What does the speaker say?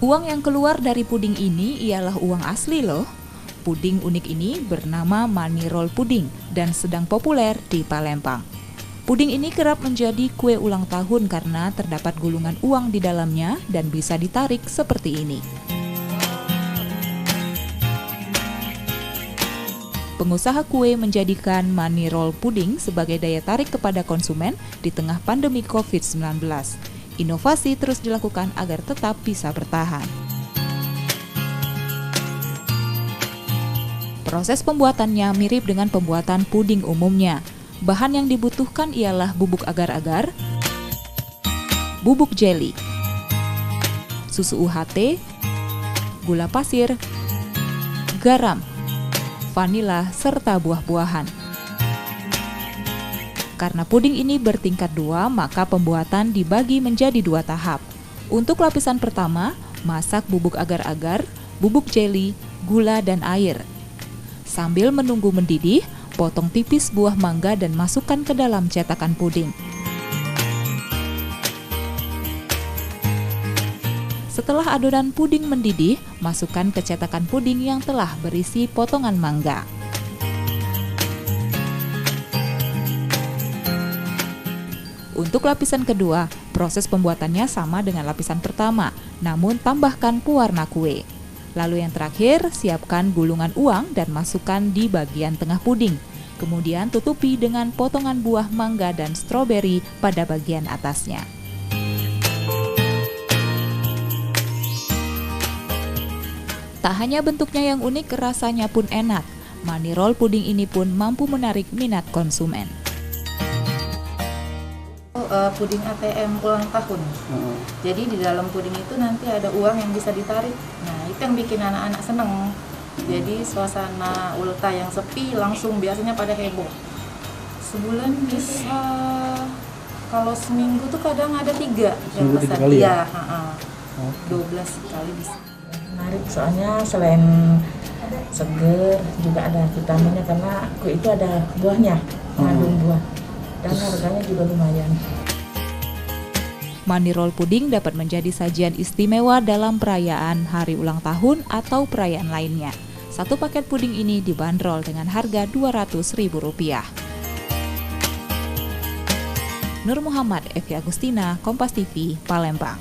Uang yang keluar dari puding ini ialah uang asli loh. Puding unik ini bernama money roll puding dan sedang populer di Palembang. Puding ini kerap menjadi kue ulang tahun karena terdapat gulungan uang di dalamnya dan bisa ditarik seperti ini. Pengusaha kue menjadikan money roll puding sebagai daya tarik kepada konsumen di tengah pandemi COVID-19. Inovasi terus dilakukan agar tetap bisa bertahan. Proses pembuatannya mirip dengan pembuatan puding umumnya. Bahan yang dibutuhkan ialah bubuk agar-agar, bubuk jeli, susu UHT, gula pasir, garam, vanila, serta buah-buahan. Karena puding ini bertingkat 2, maka pembuatan dibagi menjadi 2 tahap. Untuk lapisan pertama, masak bubuk agar-agar, bubuk jeli, gula, dan air. Sambil menunggu mendidih, potong tipis buah mangga dan masukkan ke dalam cetakan puding. Setelah adonan puding mendidih, masukkan ke cetakan puding yang telah berisi potongan mangga. Untuk lapisan kedua, proses pembuatannya sama dengan lapisan pertama, namun tambahkan pewarna kue. Lalu yang terakhir, siapkan gulungan uang dan masukkan di bagian tengah puding. Kemudian tutupi dengan potongan buah mangga dan stroberi pada bagian atasnya. Tak hanya bentuknya yang unik, rasanya pun enak. Money roll puding ini pun mampu menarik minat konsumen. Puding ATM ulang tahun. Jadi di dalam puding itu nanti ada uang yang bisa ditarik. Nah, itu yang bikin anak-anak seneng. Jadi suasana ulta yang sepi langsung biasanya pada heboh. Sebulan bisa, kalau seminggu tuh kadang ada 3 yang pesan. Kali ya? 12 kali bisa. Menarik soalnya selain seger juga ada vitaminnya karena kue itu ada buahnya, mengandung buah. Dan harganya juga lumayan. Money roll puding dapat menjadi sajian istimewa dalam perayaan hari ulang tahun atau perayaan lainnya. Satu paket puding ini dibanderol dengan harga Rp200.000. Nur Muhammad, Evi Agustina, Kompas TV, Palembang.